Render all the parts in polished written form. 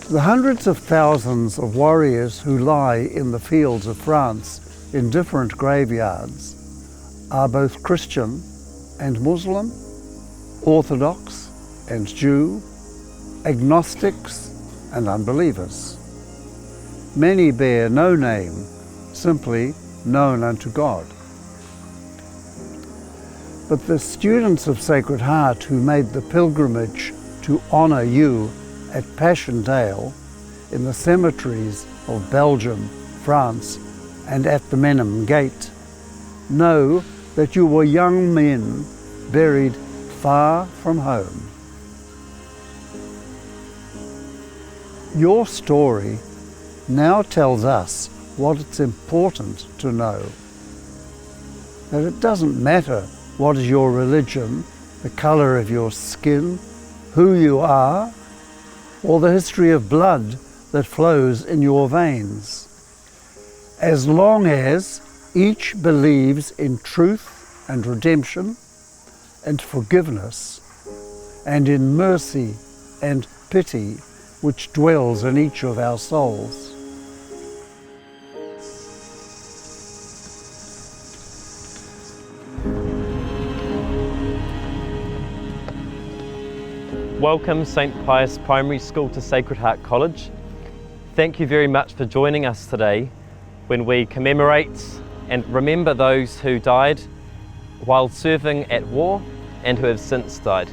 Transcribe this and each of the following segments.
The hundreds of thousands of warriors who lie in the fields of France in different graveyards are both Christian and Muslim, Orthodox and Jew, agnostics and unbelievers. Many bear no name, simply known unto God. But the students of Sacred Heart who made the pilgrimage to honour you at Passchendaele in the cemeteries of Belgium, France and at the Menem Gate know that you were young men buried far from home. Your story now tells us what it's important to know. That it doesn't matter what is your religion, the colour of your skin, who you are, or the history of blood that flows in your veins. As long as each believes in truth and redemption and forgiveness, and in mercy and pity which dwells in each of our souls. Welcome St Pius Primary School to Sacred Heart College. Thank you very much for joining us today when we commemorate and remember those who died while serving at war and who have since died.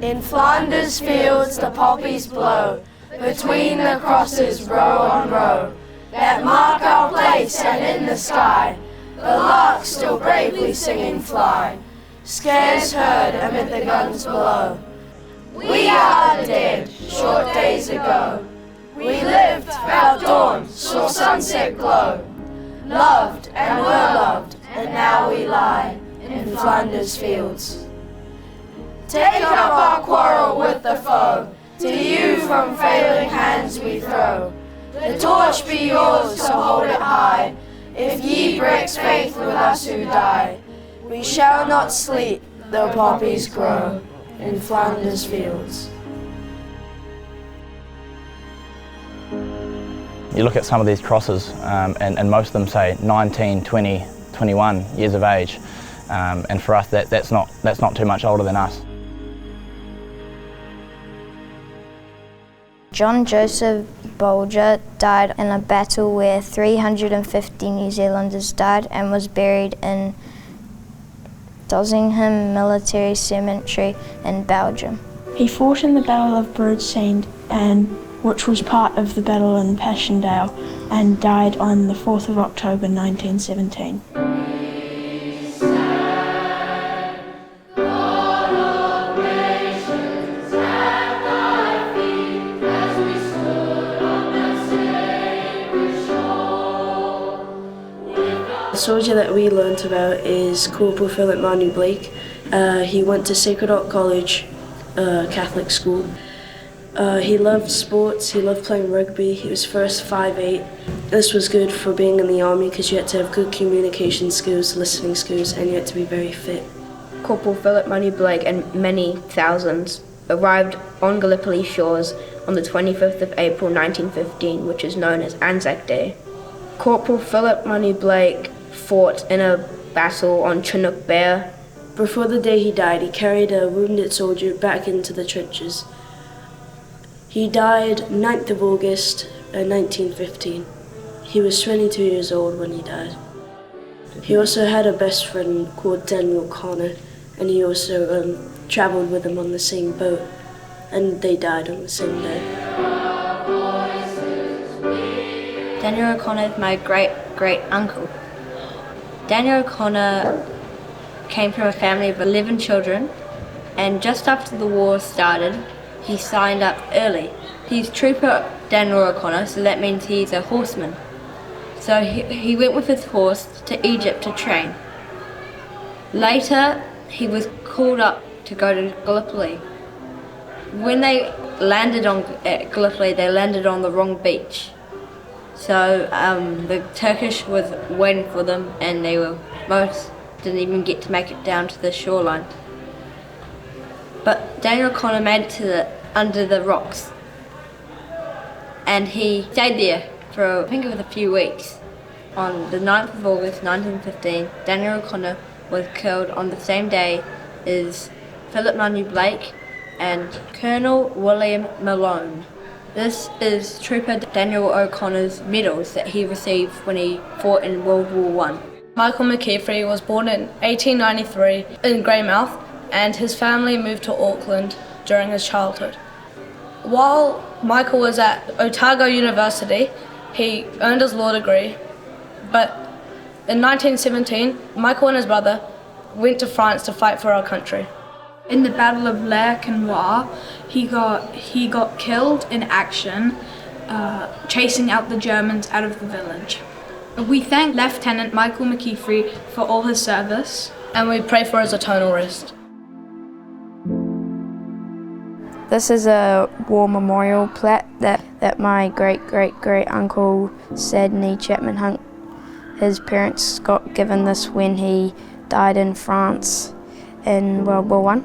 In Flanders fields the poppies blow, between the crosses row on row, that mark our place, and in the sky the larks still bravely singing fly, scarce heard amid the guns below. We are the dead, short days ago. We lived, felt dawn, saw sunset glow, loved and were loved, and now we lie in Flanders fields. Take up our quarrel with the foe, to you from failing hands we throw. The torch be yours, so hold it high, if ye breaks faith with us who die. We shall not sleep, though poppies grow in Flanders fields. You look at some of these crosses and most of them say 19, 20, 21 years of age, and for us that's not too much older than us. John Joseph Bolger died in a battle where 350 New Zealanders died and was buried in Dosingham Military Cemetery in Belgium. He fought in the Battle of Broadside, which was part of the battle in Passchendaele, and died on the 4th of October 1917. The soldier that we learnt about is Corporal Philip Manu Blake. He went to Sacred Heart College, Catholic school. He loved sports, he loved playing rugby, he was first 5'8". This was good for being in the army because you had to have good communication skills, listening skills, and you had to be very fit. Corporal Philip Manu Blake and many thousands arrived on Gallipoli shores on the 25th of April 1915, which is known as ANZAC Day. Corporal Philip Manu Blake fought in a battle on Chinook Bear. Before the day he died, he carried a wounded soldier back into the trenches. He died 9th of August 1915. He was 22 years old when he died. He also had a best friend called Daniel Connor, and he also travelled with him on the same boat, and they died on the same day. Daniel O'Connor is my great uncle. Daniel O'Connor came from a family of 11 children, and just after the war started, he signed up early. He's Trooper Daniel O'Connor, so that means he's a horseman. So he went with his horse to Egypt to train. Later, he was called up to go to Gallipoli. When they landed at Gallipoli, they landed on the wrong beach. So the Turkish was waiting for them, and most didn't even get to make it down to the shoreline. But Daniel O'Connor made it to under the rocks. and he stayed there for I think it was a few weeks. On the 9th of August 1915, Daniel O'Connor was killed on the same day as Philip Manu Blake and Colonel William Malone. This is Trooper Daniel O'Connor's medals that he received when he fought in World War I. Michael McKeefery was born in 1893 in Greymouth, and his family moved to Auckland during his childhood. While Michael was at Otago University, he earned his law degree, but in 1917, Michael and his brother went to France to fight for our country. In the Battle of Le Quesnoy, he got killed in action, chasing out the Germans out of the village. We thank Lieutenant Michael McKeefery for all his service, and we pray for his eternal rest. This is a war memorial plaque that my great-great-great-uncle Sidney Chapman Hunt, his parents got given this when he died in France in World War I.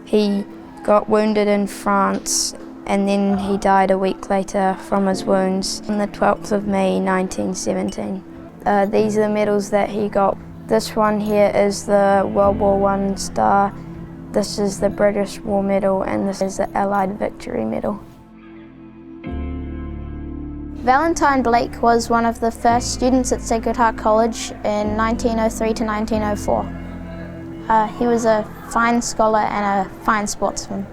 He got wounded in France and then he died a week later from his wounds on the 12th of May 1917. These are the medals that he got. This one here is the World War I star, this is the British War Medal, and this is the Allied Victory Medal. Valentine Blake was one of the first students at Sacred Heart College in 1903 to 1904. He was a fine scholar and a fine sportsman.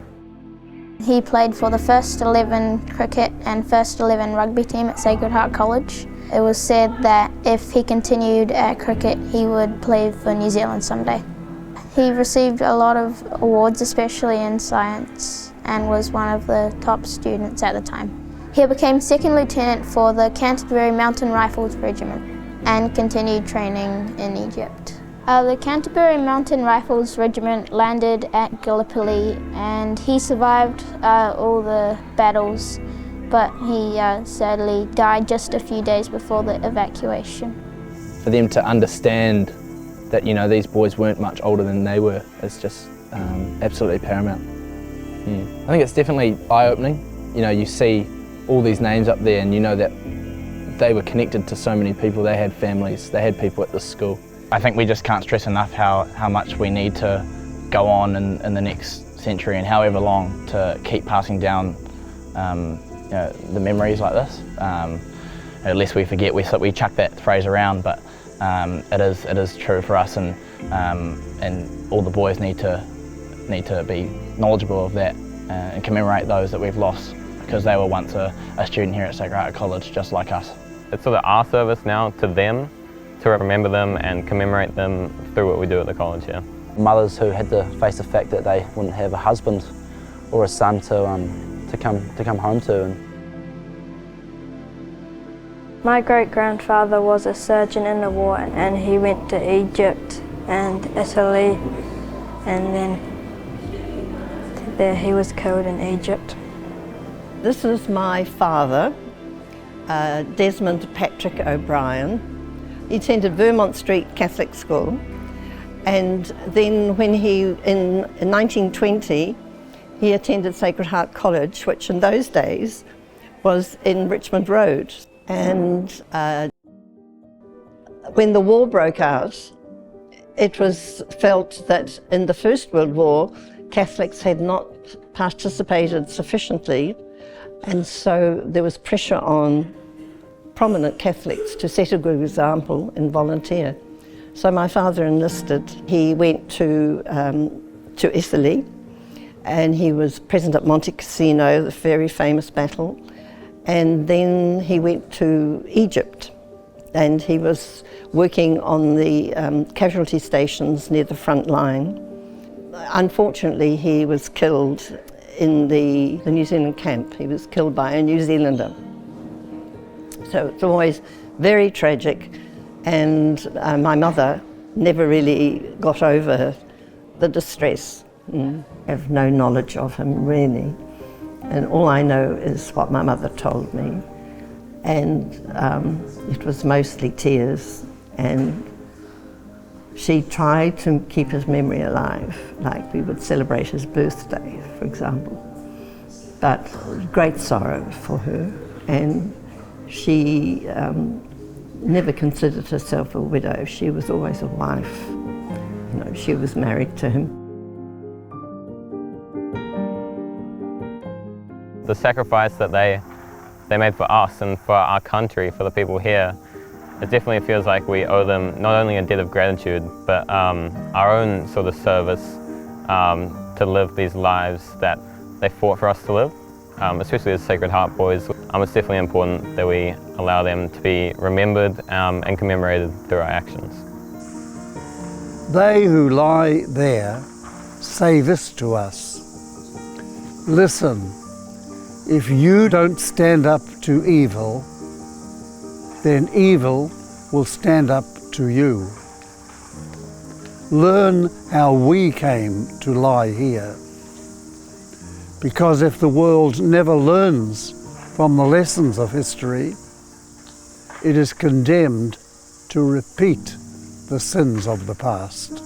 He played for the first 11 cricket and first 11 rugby team at Sacred Heart College. It was said that if he continued at cricket, he would play for New Zealand someday. He received a lot of awards, especially in science, and was one of the top students at the time. He became second lieutenant for the Canterbury Mountain Rifles Regiment and continued training in Egypt. The Canterbury Mountain Rifles Regiment landed at Gallipoli and he survived all the battles, but he sadly died just a few days before the evacuation. For them to understand that, you know, these boys weren't much older than they were is just absolutely paramount. I think it's definitely eye-opening. You know, you see all these names up there and you know that they were connected to so many people. They had families, they had people at this school. I think we just can't stress enough how much we need to go on in the next century and however long to keep passing down you know, the memories like this. Lest we forget, we chuck that phrase around, but it is true for us, and all the boys need to be knowledgeable of that and commemorate those that we've lost, because they were once a student here at Sacred Heart College just like us. It's sort of our service now to them, to remember them and commemorate them through what we do at the college here. Mothers who had to face the fact that they wouldn't have a husband or a son to come home to. My great-grandfather was a surgeon in the war and he went to Egypt and Italy, and then there he was killed in Egypt. This is my father, Desmond Patrick O'Brien. He attended Vermont Street Catholic School, and then when in 1920, he attended Sacred Heart College, which in those days was in Richmond Road. And when the war broke out, it was felt that in the First World War, Catholics had not participated sufficiently, and so there was pressure on prominent Catholics to set a good example and volunteer. So my father enlisted. He went to Italy, and he was present at Monte Cassino, the very famous battle. And then he went to Egypt, and he was working on the casualty stations near the front line. Unfortunately, he was killed in the New Zealand camp. He was killed by a New Zealander. So it's always very tragic, and my mother never really got over the distress. I have no knowledge of him, really. And all I know is what my mother told me. And it was mostly tears. And she tried to keep his memory alive, like we would celebrate his birthday, for example. But great sorrow for her. and she never considered herself a widow. She was always a wife. You know, she was married to him. The sacrifice that they made for us and for our country, for the people here, it definitely feels like we owe them not only a debt of gratitude, but our own sort of service to live these lives that they fought for us to live, especially as Sacred Heart boys. It's definitely important that we allow them to be remembered and commemorated through our actions. They who lie there say this to us: listen, if you don't stand up to evil, then evil will stand up to you. Learn how we came to lie here. Because if the world never learns from the lessons of history, it is condemned to repeat the sins of the past.